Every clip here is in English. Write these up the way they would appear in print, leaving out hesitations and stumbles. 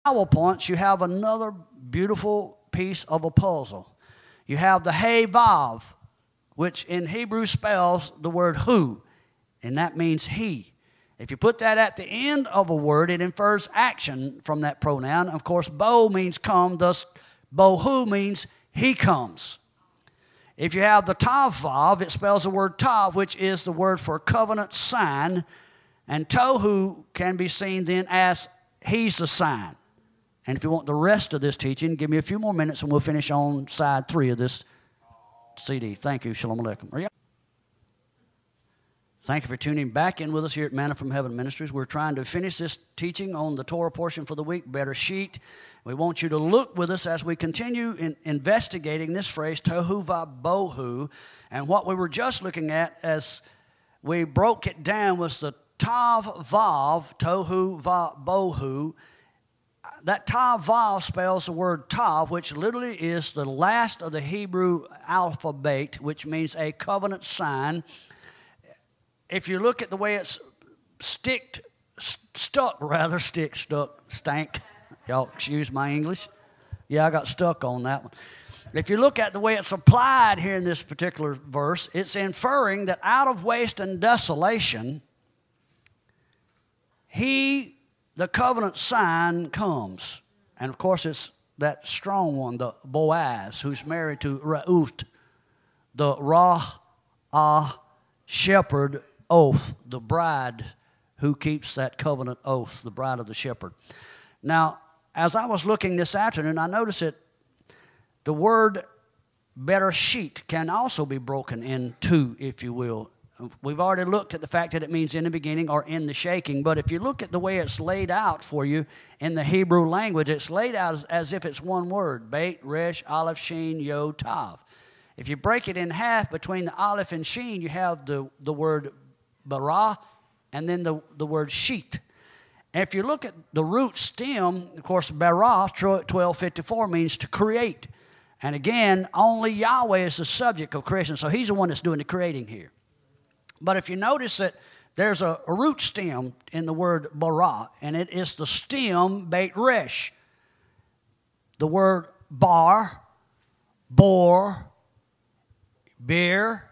vowel points, you have another beautiful piece of a puzzle. You have the hey vav, which in Hebrew spells the word who, and that means he. If you put that at the end of a word, it infers action from that pronoun. Of course, bo means come, thus bohu means he comes. If you have the tav vav, it spells the word tav, which is the word for covenant sign, and tohu can be seen then as he's the sign. And if you want the rest of this teaching, give me a few more minutes and we'll finish on side 3 of this CD. Thank you. Shalom Aleichem. Thank you for tuning back in with us here at Manna from Heaven Ministries. We're trying to finish this teaching on the Torah portion for the week, Bereishit. We want you to look with us as we continue investigating this phrase, tohu vabohu. And what we were just looking at as we broke it down was the tav vav, tohu vabohu. That tav vav spells the word tav, which literally is the last of the Hebrew alphabet, which means a covenant sign. If you look at the way it's stank. Y'all excuse my English. Yeah, I got stuck on that one. If you look at the way it's applied here in this particular verse, it's inferring that out of waste and desolation, the covenant sign comes. And of course, it's that strong one, the Boaz, who's married to Ruth, the Ra'ah shepherd oath, the bride who keeps that covenant oath, the bride of the shepherd. Now, as I was looking this afternoon, I noticed that the word Bereishit can also be broken in two, if you will. We've already looked at the fact that it means in the beginning or in the shaking, but if you look at the way it's laid out for you in the Hebrew language, it's laid out as if it's one word, Beit, Resh, Aleph, Shin, Yod, Tav. If you break it in half between the Aleph and Shin, you have the word Bara and then the word Sheet. And if you look at the root stem, of course, Bara, 1254, means to create. And again, only Yahweh is the subject of creation, so he's the one that's doing the creating here. But if you notice that there's a root stem in the word bara, and it is the stem Beit Resh. The word bar, bor, beer.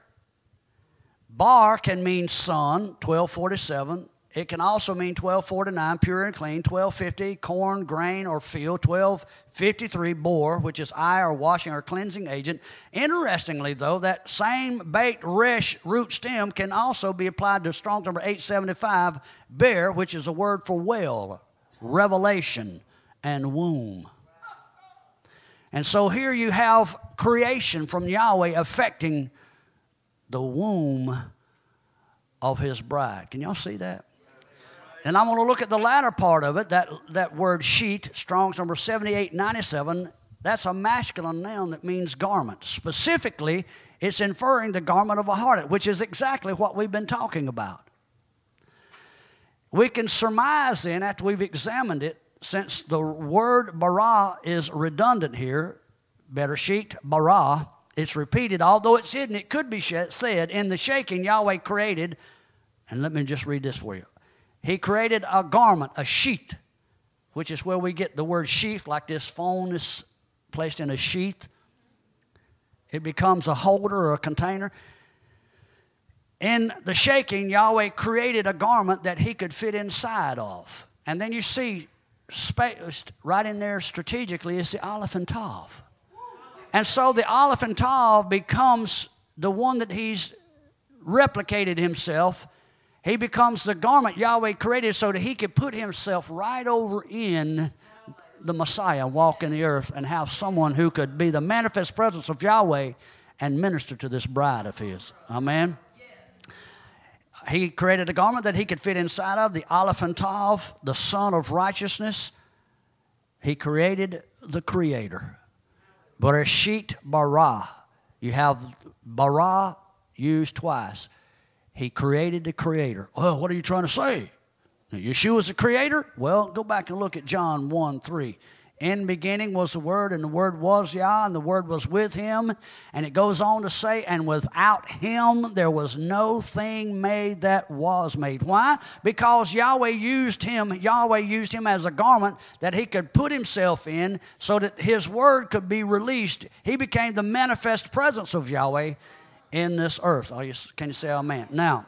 Bar can mean sun, 1247. It can also mean 1249, pure and clean, 1250, corn, grain, or field, 1253, bor, which is eye or washing or cleansing agent. Interestingly, though, that same Beit Resh root stem can also be applied to Strong's number 875, bear, which is a word for well, revelation, and womb. And so here you have creation from Yahweh affecting the womb of his bride. Can y'all see that? And I'm going to look at the latter part of it, that word sheet, Strong's number 7897. That's a masculine noun that means garment. Specifically, it's inferring the garment of a harlot, which is exactly what we've been talking about. We can surmise then, after we've examined it, since the word bara is redundant here, Bereishit, bara, it's repeated, although it's hidden, it could be said, in the shaking Yahweh created, and let me just read this for you. He created a garment, a sheath, which is where we get the word sheath, like this phone is placed in a sheath. It becomes a holder or a container. In the shaking, Yahweh created a garment that he could fit inside of. And then you see, right in there strategically is the Aleph and Tav. And so the Aleph and Tav becomes the one that he's replicated himself. He becomes the garment Yahweh created so that he could put himself right over in the Messiah, walk in the earth, and have someone who could be the manifest presence of Yahweh and minister to this bride of his. Amen? He created a garment that he could fit inside of, the Aleph and Tav, the Son of Righteousness. He created the Creator. Bereishit bara. You have bara used twice. He created the Creator. Well, what are you trying to say? Yeshua is the Creator? Well, go back and look at John 1:3. In the beginning was the Word, and the Word was Yah, and the Word was with Him. And it goes on to say, and without Him there was no thing made that was made. Why? Because Yahweh used Him as a garment that He could put Himself in so that His Word could be released. He became the manifest presence of Yahweh in this earth. Can you say amen? Now,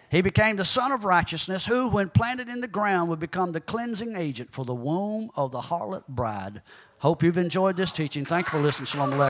He became the Son of Righteousness, who, when planted in the ground, would become the cleansing agent for the womb of the harlot bride. Hope you've enjoyed this teaching. Thank you for listening. Shalom Aleichem.